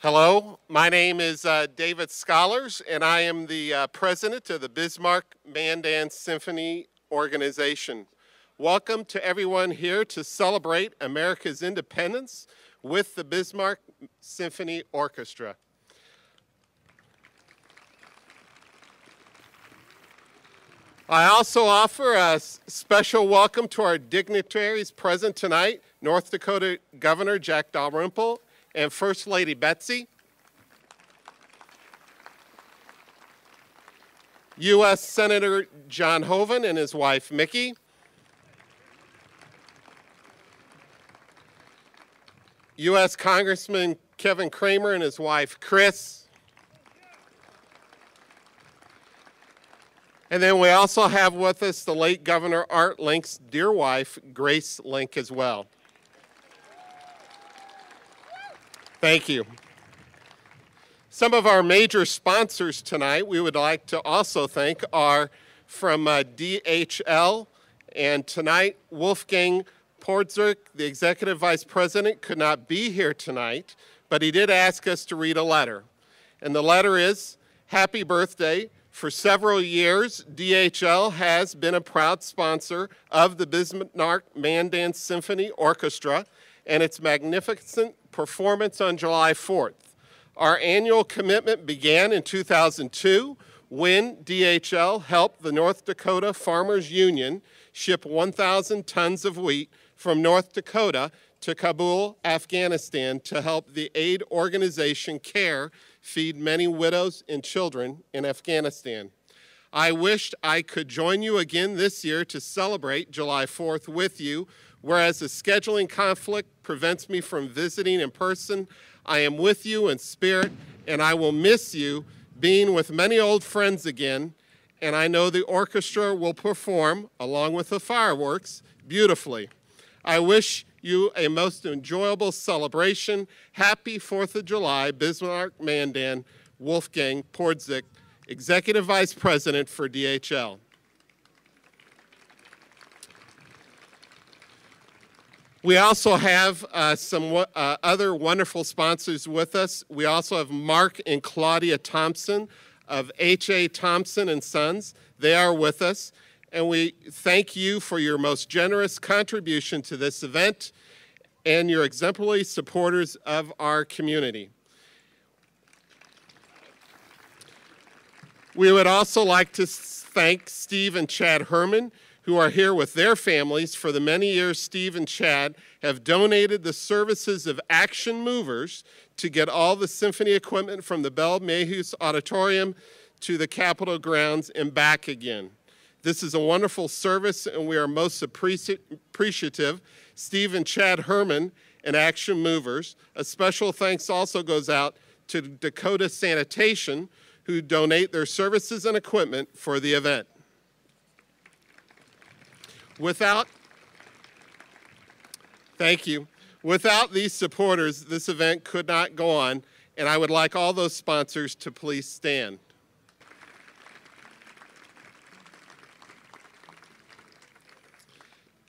Hello, my name is David Schollars, and I am the president of the Bismarck-Mandan Symphony Organization. Welcome to everyone here to celebrate America's independence with the Bismarck Symphony Orchestra. I also offer a special welcome to our dignitaries present tonight, North Dakota Governor Jack Dalrymple and First Lady Betsy, U.S. Senator John Hoeven and his wife Mickey, U.S. Congressman Kevin Cramer and his wife Chris, and then we also have with us the late Governor Art Link's dear wife, Grace Link, as well. Thank you. Some of our major sponsors tonight we would like to also thank are from DHL, and tonight Wolfgang Portzig, the Executive Vice President, could not be here tonight, but he did ask us to read a letter. And the letter is, happy birthday. For several years, DHL has been a proud sponsor of the Bismarck-Mandan Symphony Orchestra and its magnificent performance on July 4th. Our annual commitment began in 2002 when DHL helped the North Dakota Farmers Union ship 1,000 tons of wheat from North Dakota to Kabul, Afghanistan, to help the aid organization CARE feed many widows and children in Afghanistan. I wished I could join you again this year to celebrate July 4th with you. Whereas a scheduling conflict prevents me from visiting in person, I am with you in spirit, and I will miss you being with many old friends again, and I know the orchestra will perform, along with the fireworks, beautifully. I wish you a most enjoyable celebration. Happy 4th of July, Bismarck-Mandan, Wolfgang Portzig, Executive Vice President for DHL. We also have some other wonderful sponsors with us. We also have Mark and Claudia Thompson of H.A. Thompson & Sons. They are with us, and we thank you for your most generous contribution to this event and your exemplary supporters of our community. We would also like to thank Steve and Chad Herman, who are here with their families. For the many years Steve and Chad have donated the services of Action Movers to get all the symphony equipment from the Bell Mayhews Auditorium to the Capitol grounds and back again. This is a wonderful service, and we are most appreciative. Steve and Chad Herman and Action Movers. A special thanks also goes out to Dakota Sanitation, who donate their services and equipment for the event. Thank you. Without these supporters, this event could not go on, and I would like all those sponsors to please stand.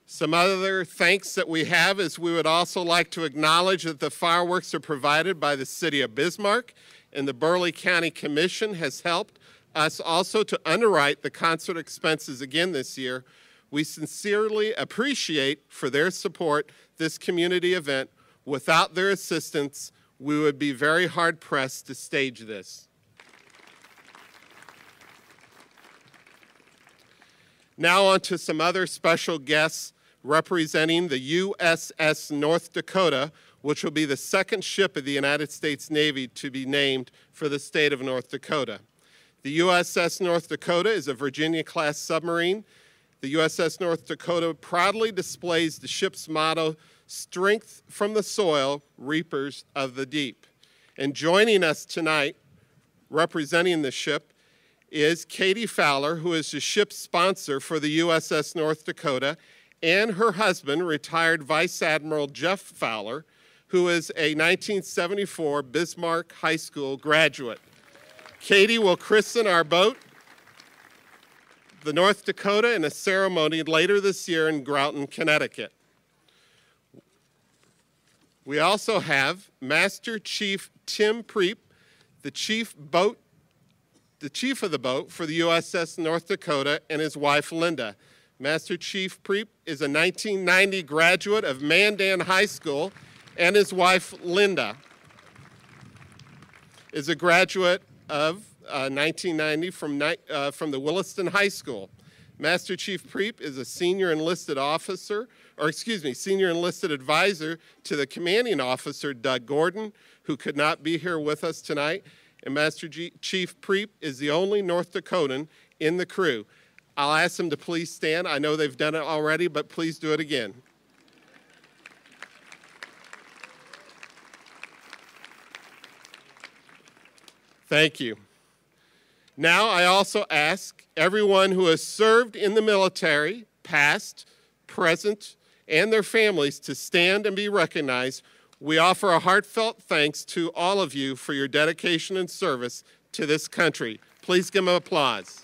Some other thanks that we have is we would also like to acknowledge that the fireworks are provided by the City of Bismarck, and the Burleigh County Commission has helped us also to underwrite the concert expenses again this year. We sincerely appreciate for their support this community event. Without their assistance, we would be very hard-pressed to stage this. Now on to some other special guests representing the USS North Dakota, which will be the second ship of the United States Navy to be named for the state of North Dakota. The USS North Dakota is a Virginia-class submarine. The USS North Dakota proudly displays the ship's motto, strength from the soil, reapers of the deep. And joining us tonight, representing the ship, is Katie Fowler, who is the ship's sponsor for the USS North Dakota, and her husband, retired Vice Admiral Jeff Fowler, who is a 1974 Bismarck High School graduate. Katie will christen our boat, the North Dakota, in a ceremony later this year in Groton, Connecticut. We also have Master Chief Tim Preep, the chief of the boat for the USS North Dakota, and his wife, Linda. Master Chief Preep is a 1990 graduate of Mandan High School, and his wife, Linda, is a graduate of 1990 from the Williston High School. Master Chief Preep is a senior enlisted advisor to the commanding officer, Doug Gordon, who could not be here with us tonight. And Master Chief Preep is the only North Dakotan in the crew. I'll ask them to please stand. I know they've done it already, but please do it again. Thank you. Now I also ask everyone who has served in the military, past, present, and their families to stand and be recognized. We offer a heartfelt thanks to all of you for your dedication and service to this country. Please give them applause.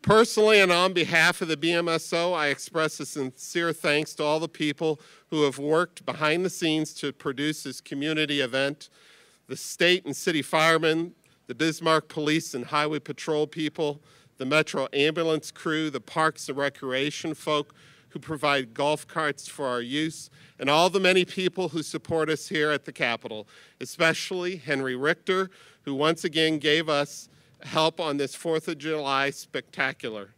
Personally and on behalf of the BMSO, I express a sincere thanks to all the people who have worked behind the scenes to produce this community event, the state and city firemen, the Bismarck Police and Highway Patrol people, the Metro Ambulance crew, the Parks and Recreation folk who provide golf carts for our use, and all the many people who support us here at the Capitol, especially Henry Richter, who once again gave us help on this 4th of July spectacular.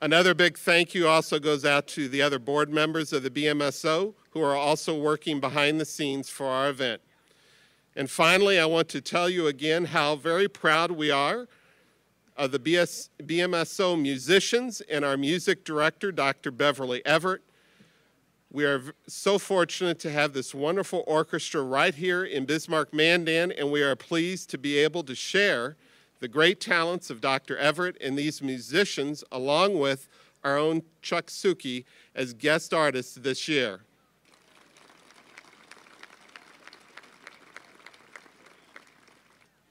Another big thank you also goes out to the other board members of the BMSO who are also working behind the scenes for our event. And finally, I want to tell you again how very proud we are of the BMSO musicians and our music director, Dr. Beverly Everett. We are so fortunate to have this wonderful orchestra right here in Bismarck-Mandan, and we are pleased to be able to share the great talents of Dr. Everett and these musicians, along with our own Chuck Suki, as guest artists this year.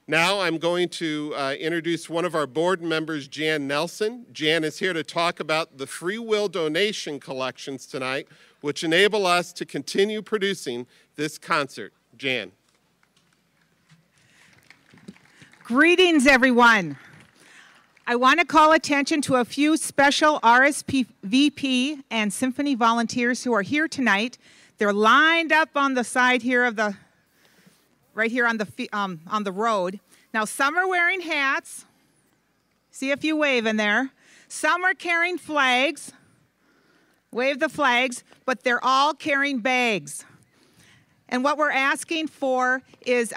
Now I'm going to introduce one of our board members, Jan Nelson. Jan is here to talk about the free will donation collections tonight, which enable us to continue producing this concert. Jan. Greetings, everyone. I want to call attention to a few special RSVP and symphony volunteers who are here tonight. They're lined up on the side here of the, right here on the road. Now, some are wearing hats. See a few waving there. Some are carrying flags. Wave the flags, but they're all carrying bags. And what we're asking for is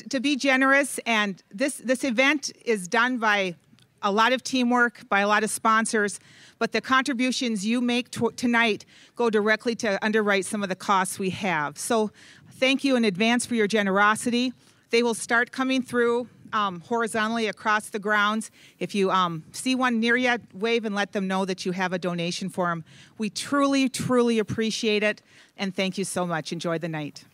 to be generous, and this event is done by a lot of teamwork, by a lot of sponsors, but the contributions you make tonight go directly to underwrite some of the costs we have. So thank you in advance for your generosity. They will start coming through horizontally across the grounds. If you see one near you, wave and let them know that you have a donation for them. We truly, truly appreciate it, and thank you so much. Enjoy the night.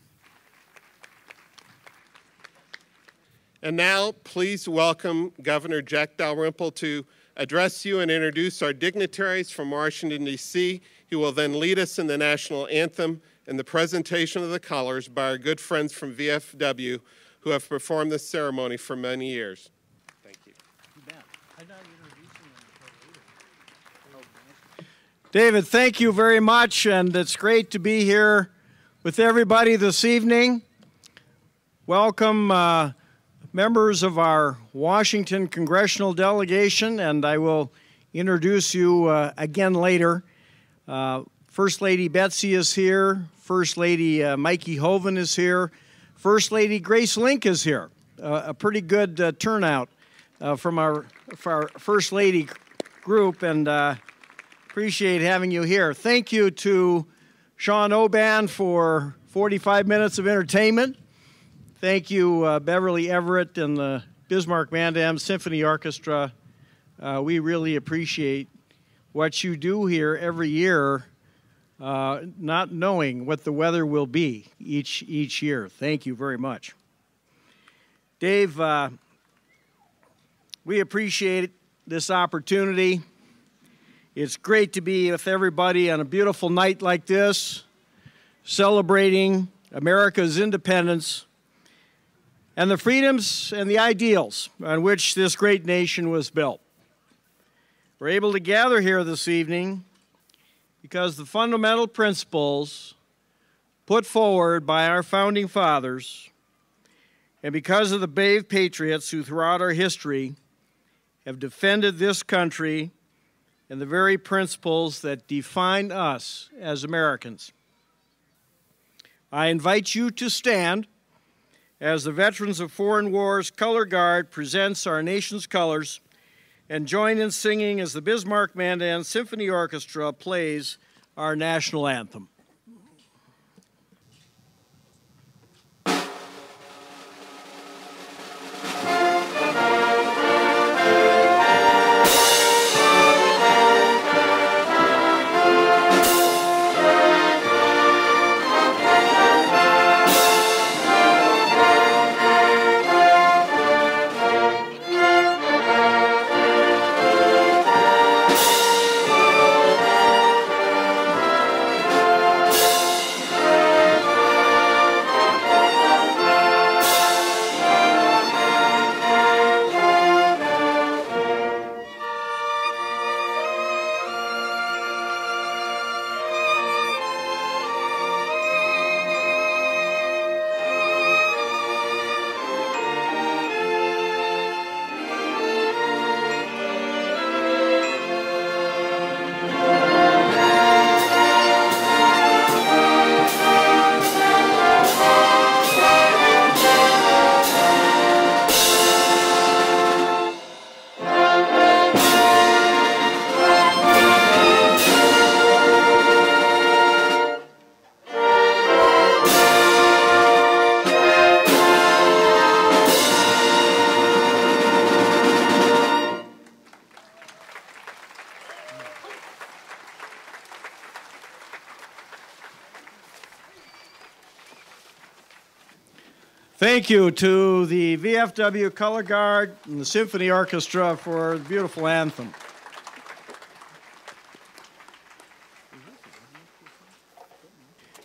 And now, please welcome Governor Jack Dalrymple to address you and introduce our dignitaries from Washington, D.C. He will then lead us in the national anthem and the presentation of the colors by our good friends from VFW who have performed this ceremony for many years. Thank you. David, thank you very much, and it's great to be here with everybody this evening. Welcome members of our Washington congressional delegation, and I will introduce you again later. First Lady Betsy is here. First Lady Mikey Hoeven is here. First Lady Grace Link is here. A pretty good turnout from our First Lady group, and appreciate having you here. Thank you to Sean Oban for 45 minutes of entertainment. Thank you, Beverly Everett and the Bismarck-Mandan Symphony Orchestra. We really appreciate what you do here every year, not knowing what the weather will be each year. Thank you very much. Dave, we appreciate this opportunity. It's great to be with everybody on a beautiful night like this, celebrating America's independence and the freedoms and the ideals on which this great nation was built. We're able to gather here this evening because the fundamental principles put forward by our founding fathers and because of the brave patriots who throughout our history have defended this country and the very principles that define us as Americans. I invite you to stand as the Veterans of Foreign Wars Color Guard presents our nation's colors and join in singing as the Bismarck-Mandan Symphony Orchestra plays our national anthem. Thank you to the VFW Color Guard and the Symphony Orchestra for the beautiful anthem.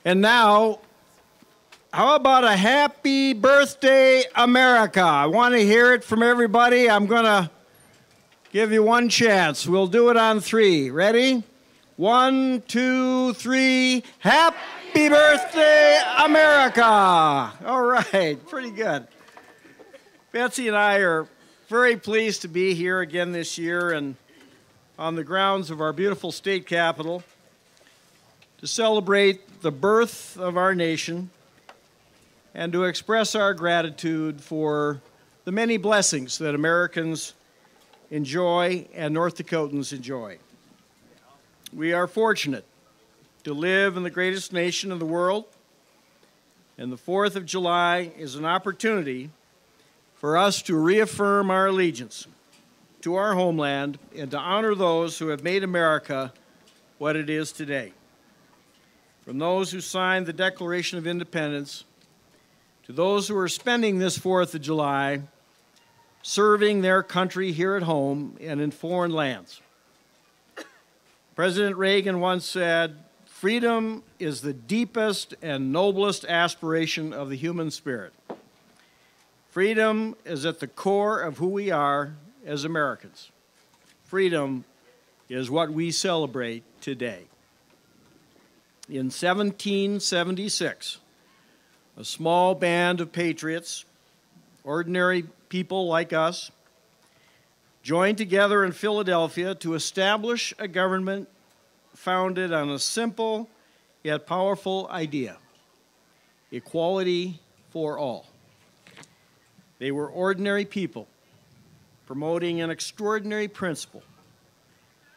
And now, how about a happy birthday, America? I want to hear it from everybody. I'm going to give you one chance. We'll do it on three. Ready? 1, 2, 3. Happy birthday, America! All right, pretty good. Betsy and I are very pleased to be here again this year and on the grounds of our beautiful state capitol to celebrate the birth of our nation and to express our gratitude for the many blessings that Americans enjoy and North Dakotans enjoy. We are fortunate to live in the greatest nation in the world, and the 4th of July is an opportunity for us to reaffirm our allegiance to our homeland and to honor those who have made America what it is today. From those who signed the Declaration of Independence to those who are spending this 4th of July serving their country here at home and in foreign lands. President Reagan once said, "Freedom is the deepest and noblest aspiration of the human spirit." Freedom is at the core of who we are as Americans. Freedom is what we celebrate today. In 1776, a small band of patriots, ordinary people like us, joined together in Philadelphia to establish a government founded on a simple yet powerful idea: equality for all. They were ordinary people promoting an extraordinary principle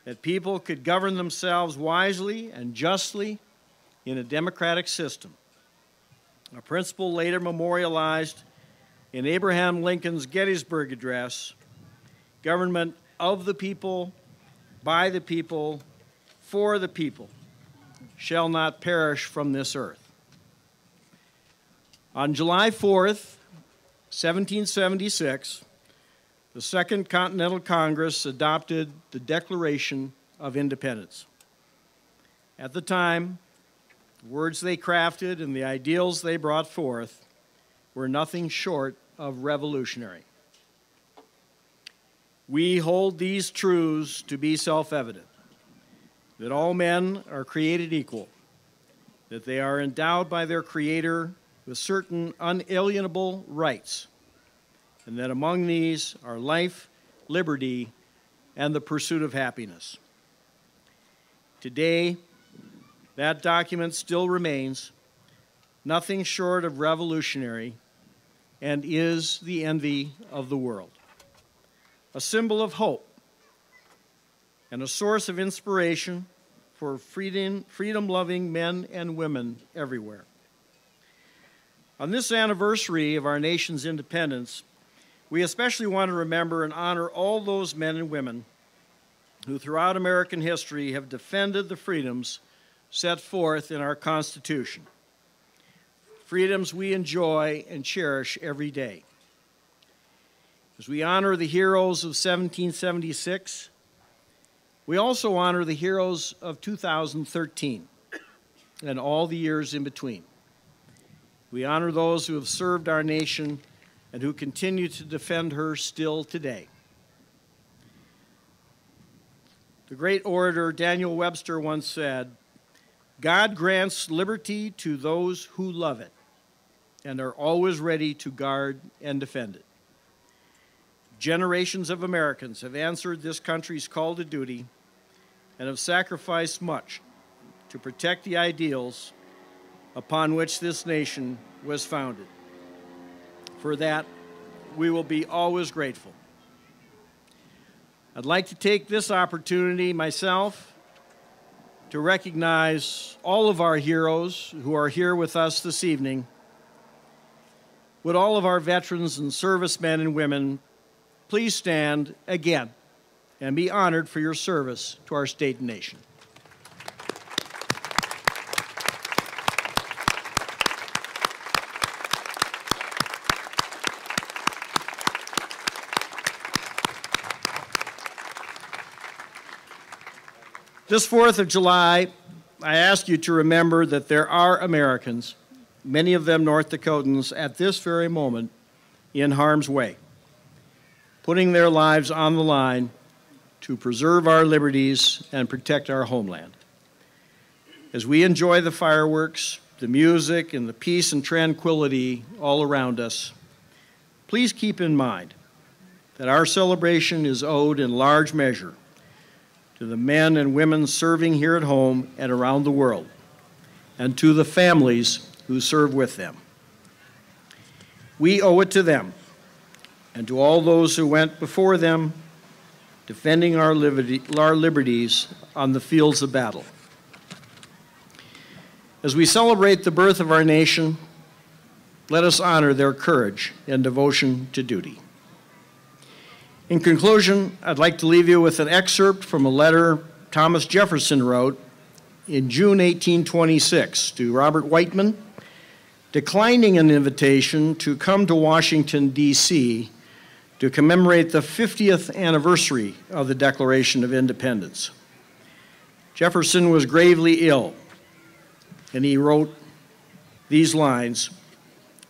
that people could govern themselves wisely and justly in a democratic system, a principle later memorialized in Abraham Lincoln's Gettysburg Address: government of the people, by the people, for the people, shall not perish from this earth. On July 4th, 1776, the Second Continental Congress adopted the Declaration of Independence. At the time, the words they crafted and the ideals they brought forth were nothing short of revolutionary. We hold these truths to be self-evident, that all men are created equal, that they are endowed by their Creator with certain unalienable rights, and that among these are life, liberty, and the pursuit of happiness. Today, that document still remains nothing short of revolutionary and is the envy of the world, a symbol of hope and a source of inspiration for freedom-loving men and women everywhere. On this anniversary of our nation's independence, we especially want to remember and honor all those men and women who throughout American history have defended the freedoms set forth in our Constitution, freedoms we enjoy and cherish every day. As we honor the heroes of 1776, we also honor the heroes of 2013 and all the years in between. We honor those who have served our nation and who continue to defend her still today. The great orator Daniel Webster once said, "God grants liberty to those who love it and are always ready to guard and defend it." Generations of Americans have answered this country's call to duty and have sacrificed much to protect the ideals upon which this nation was founded. For that, we will be always grateful. I'd like to take this opportunity myself to recognize all of our heroes who are here with us this evening. Would all of our veterans and servicemen and women please stand again and be honored for your service to our state and nation. This 4th of July, I ask you to remember that there are Americans, many of them North Dakotans, at this very moment in harm's way, putting their lives on the line to preserve our liberties and protect our homeland. As we enjoy the fireworks, the music, and the peace and tranquility all around us, please keep in mind that our celebration is owed in large measure to the men and women serving here at home and around the world, and to the families who serve with them. We owe it to them and to all those who went before them, defending our liberties on the fields of battle. As we celebrate the birth of our nation, let us honor their courage and devotion to duty. In conclusion, I'd like to leave you with an excerpt from a letter Thomas Jefferson wrote in June 1826 to Robert Whiteman, declining an invitation to come to Washington, D.C. to commemorate the 50th anniversary of the Declaration of Independence. Jefferson was gravely ill, and he wrote these lines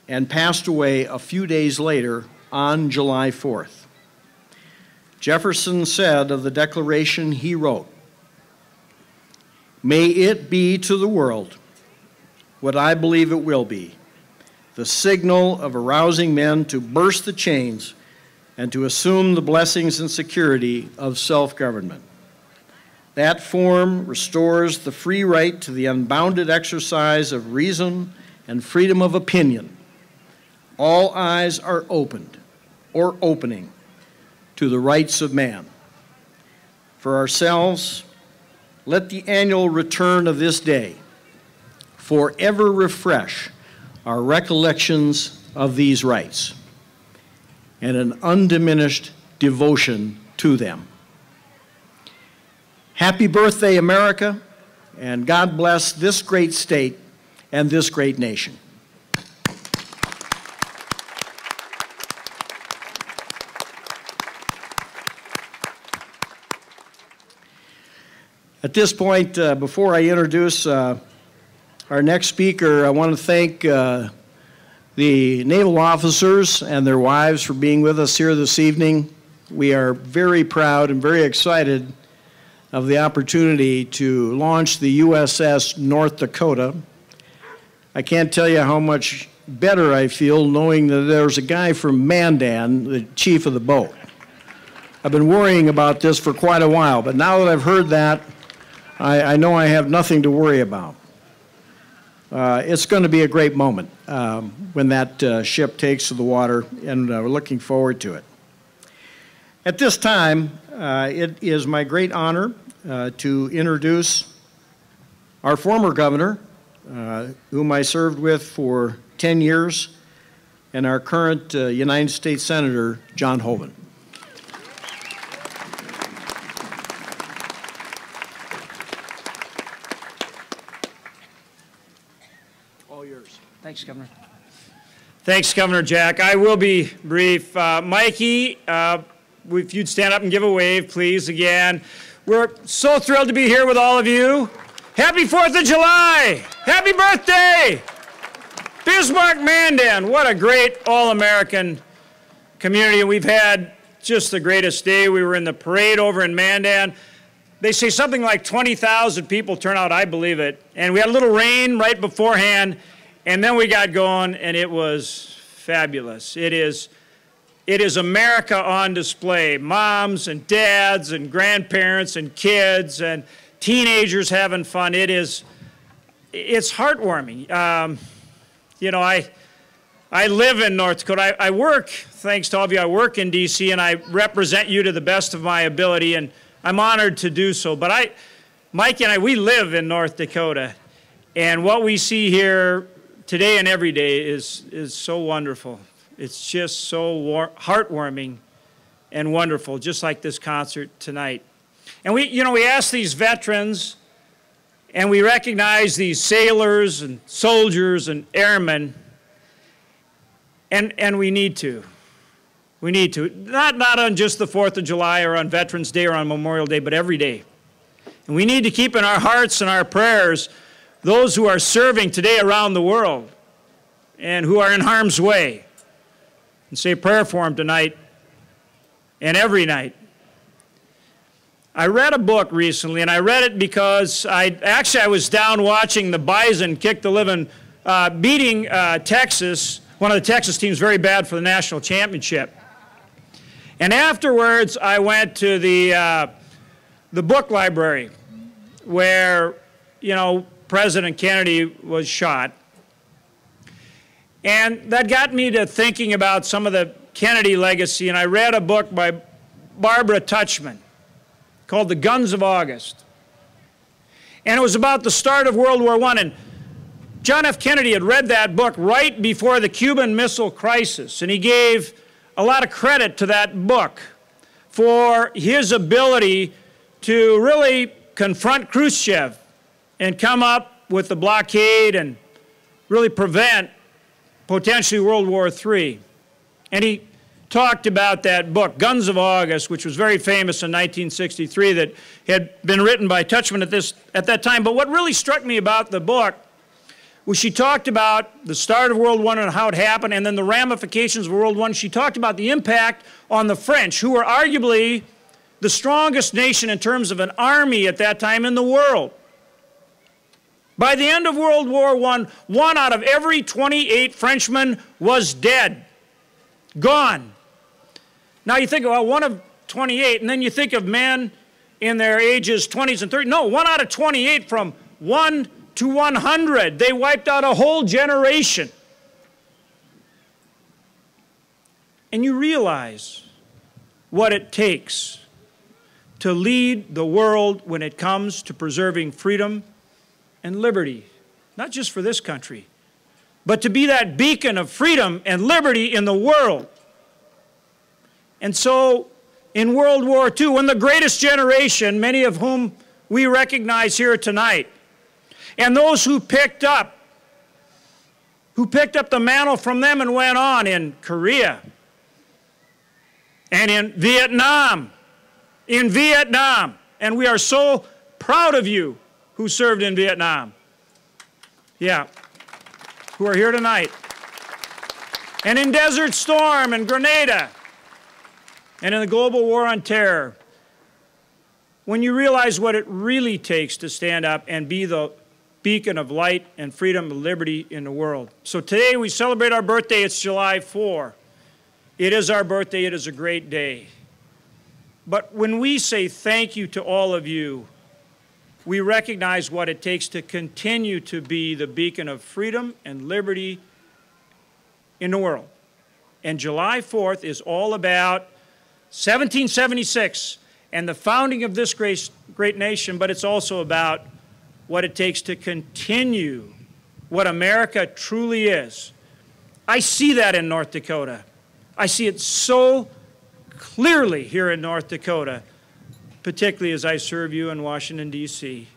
and passed away a few days later on July 4th. Jefferson said of the Declaration he wrote, "May it be to the world what I believe it will be, the signal of arousing men to burst the chains and to assume the blessings and security of self-government. That form restores the free right to the unbounded exercise of reason and freedom of opinion. All eyes are opened or opening to the rights of man. For ourselves, let the annual return of this day forever refresh our recollections of these rights and an undiminished devotion to them." Happy birthday, America, and God bless this great state and this great nation. At this point, before I introduce our next speaker, I want to thank the naval officers and their wives for being with us here this evening. We are very proud and very excited of the opportunity to launch the USS North Dakota. I can't tell you how much better I feel knowing that there's a guy from Mandan, the chief of the boat. I've been worrying about this for quite a while, but now that I've heard that, I know I have nothing to worry about. It's going to be a great moment when that ship takes to the water, and we're looking forward to it. At this time, it is my great honor to introduce our former governor, whom I served with for 10 years, and our current United States Senator, John Hoeven. Thanks, Governor. Thanks, Governor Jack. I will be brief. Mikey, if you'd stand up and give a wave, please, again. We're so thrilled to be here with all of you. Happy 4th of July! Happy birthday! Bismarck-Mandan, what a great all-American community. We've had just the greatest day. We were in the parade over in Mandan. They say something like 20,000 people turn out. I believe it. And we had a little rain right beforehand. And then we got going, and it was fabulous. It is America on display. Moms and dads and grandparents and kids and teenagers having fun. It's heartwarming. You know, I live in North Dakota. I work, thanks to all of you, I work in D.C., and I represent you to the best of my ability, and I'm honored to do so. But Mike and I, we live in North Dakota, and what we see here today and every day is so wonderful. It's just so heartwarming and wonderful, just like this concert tonight. And we ask these veterans, and we recognize these sailors and soldiers and airmen, and we need to. We need to. Not on just the 4th of July or on Veterans Day or on Memorial Day, but every day. And we need to keep in our hearts and our prayers those who are serving today around the world and who are in harm's way, and say a prayer for them tonight and every night. I read a book recently, and I read it because I was down watching the Bison kick the living, beating Texas, one of the Texas teams, very bad for the national championship. And afterwards, I went to the book library where, President Kennedy was shot. And that got me to thinking about some of the Kennedy legacy, and I read a book by Barbara Tuchman called The Guns of August. And it was about the start of World War I. And John F. Kennedy had read that book right before the Cuban Missile Crisis, and he gave a lot of credit to that book for his ability to really confront Khrushchev and come up with the blockade and really prevent potentially World War III. And he talked about that book, Guns of August, which was very famous in 1963, that had been written by Tuchman at that time. But what really struck me about the book was she talked about the start of World War I and how it happened, and then the ramifications of World War I. She talked about the impact on the French, who were arguably the strongest nation in terms of an army at that time in the world. By the end of World War I, 1 out of every 28 Frenchmen was dead, gone. Now you think, well, 1 of 28, and then you think of men in their ages 20s and 30s. No, 1 out of 28, from 1 to 100. They wiped out a whole generation. And you realize what it takes to lead the world when it comes to preserving freedom and liberty, not just for this country, but to be that beacon of freedom and liberty in the world. And so in World War II, when the greatest generation, many of whom we recognize here tonight. And those who picked up the mantle from them and went on in Korea and in Vietnam. And we are so proud of you who served in Vietnam. Yeah, who are here tonight. And in Desert Storm and Grenada and in the global war on terror. When you realize what it really takes to stand up and be the beacon of light and freedom and liberty in the world. So today we celebrate our birthday. It's July 4. It is our birthday. It is a great day. But when we say thank you to all of you, we recognize what it takes to continue to be the beacon of freedom and liberty in the world. And July 4th is all about 1776 and the founding of this great nation, but it's also about what it takes to continue what America truly is. I see that in North Dakota. I see it so clearly here in North Dakota, particularly as I serve you in Washington, D.C.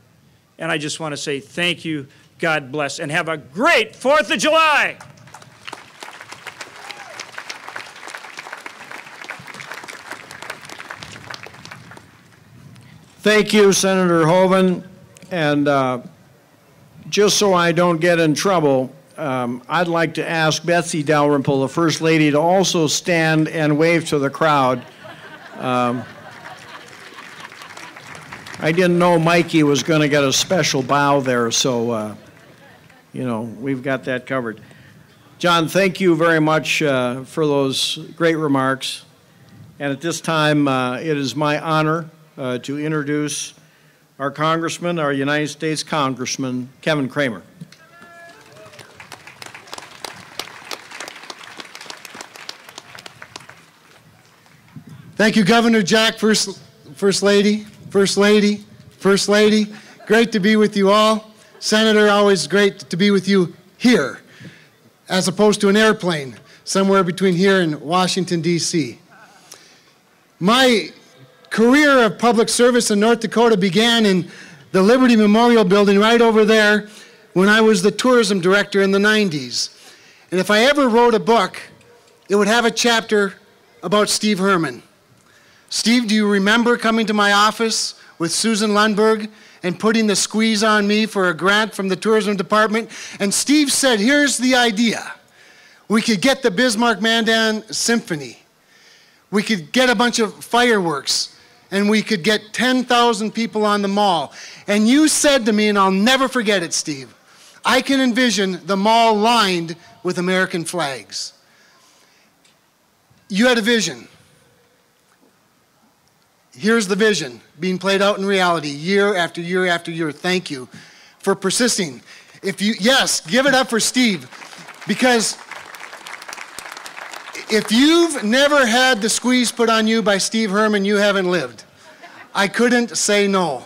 And I just want to say thank you, God bless, and have a great 4th of July. Thank you, Senator Hoeven. And just so I don't get in trouble, I'd like to ask Betsy Dalrymple, the First Lady, to also stand and wave to the crowd. I didn't know Mikey was going to get a special bow there, so, you know, we've got that covered. John, thank you very much for those great remarks. And at this time, it is my honor to introduce our Congressman, our United States Congressman, Kevin Cramer. Thank you, Governor Jack, First Lady. Great to be with you all. Senator, always great to be with you here, as opposed to an airplane somewhere between here and Washington, D.C. My career of public service in North Dakota began in the Liberty Memorial Building right over there when I was the tourism director in the 90s. And if I ever wrote a book, it would have a chapter about Steve Herman. Steve, do you remember coming to my office with Susan Lundberg and putting the squeeze on me for a grant from the tourism department? And Steve said, here's the idea. We could get the Bismarck-Mandan Symphony. We could get a bunch of fireworks, and we could get 10,000 people on the mall. And you said to me, and I'll never forget it, Steve, I can envision the mall lined with American flags. You had a vision. Here's the vision being played out in reality year after year after year. Thank you for persisting. Yes, give it up for Steve, because if you've never had the squeeze put on you by Steve Herman, you haven't lived. I couldn't say no.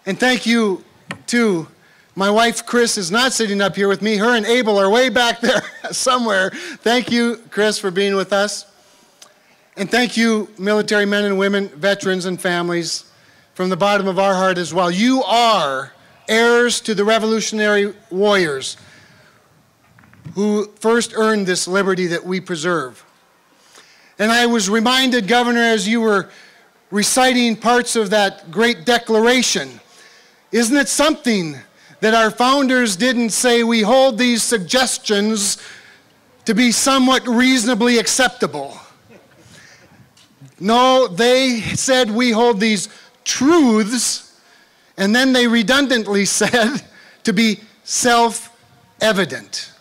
And thank you to my wife, Chris, is not sitting up here with me. Her and Abel are way back there somewhere. Thank you, Chris, for being with us. And thank you, military men and women, veterans and families, from the bottom of our heart as well. You are heirs to the revolutionary warriors who first earned this liberty that we preserve. And I was reminded, Governor, as you were reciting parts of that great declaration, isn't it something that our founders didn't say we hold these suggestions to be somewhat reasonably acceptable? No, they said we hold these truths, and then they redundantly said to be self-evident.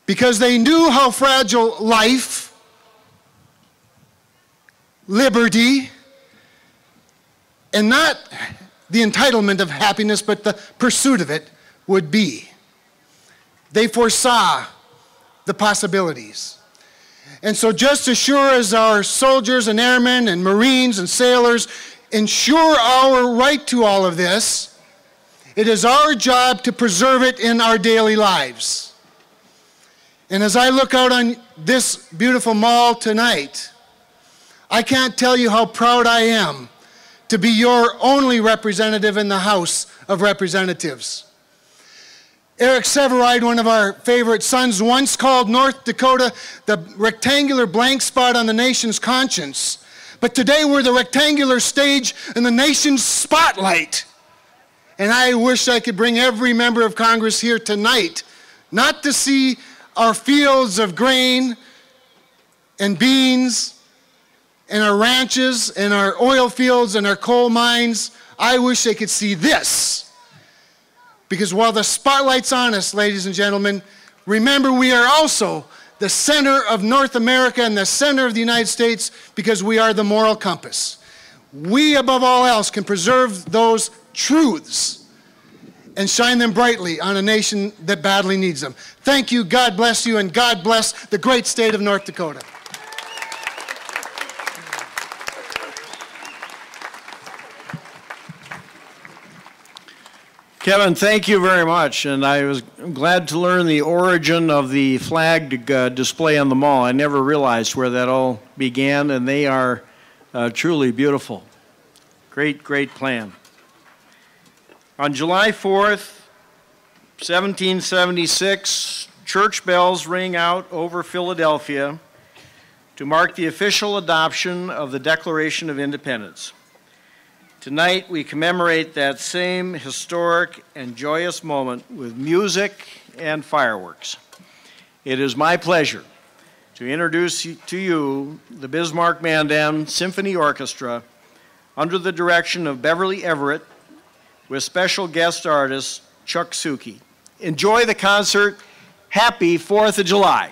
Because they knew how fragile life, liberty, and not the entitlement of happiness, but the pursuit of it would be. They foresaw the possibilities. And so just as sure as our soldiers and airmen and Marines and sailors ensure our right to all of this, it is our job to preserve it in our daily lives. And as I look out on this beautiful mall tonight, I can't tell you how proud I am to be your only representative in the House of Representatives. Eric Severide, one of our favorite sons, once called North Dakota the rectangular blank spot on the nation's conscience. But today we're the rectangular stage in the nation's spotlight. And I wish I could bring every member of Congress here tonight, not to see our fields of grain and beans and our ranches and our oil fields and our coal mines. I wish they could see this. Because while the spotlight's on us, ladies and gentlemen, remember we are also the center of North America and the center of the United States because we are the moral compass. We, above all else, can preserve those truths and shine them brightly on a nation that badly needs them. Thank you, God bless you, and God bless the great state of North Dakota. Kevin, thank you very much, and I was glad to learn the origin of the flag display on the mall. I never realized where that all began, and they are truly beautiful. Great, great plan. On July 4th, 1776, church bells ring out over Philadelphia to mark the official adoption of the Declaration of Independence. Tonight, we commemorate that same historic and joyous moment with music and fireworks. It is my pleasure to introduce to you the Bismarck-Mandan Symphony Orchestra under the direction of Beverly Everett with special guest artist Chuck Suki. Enjoy the concert. Happy 4th of July.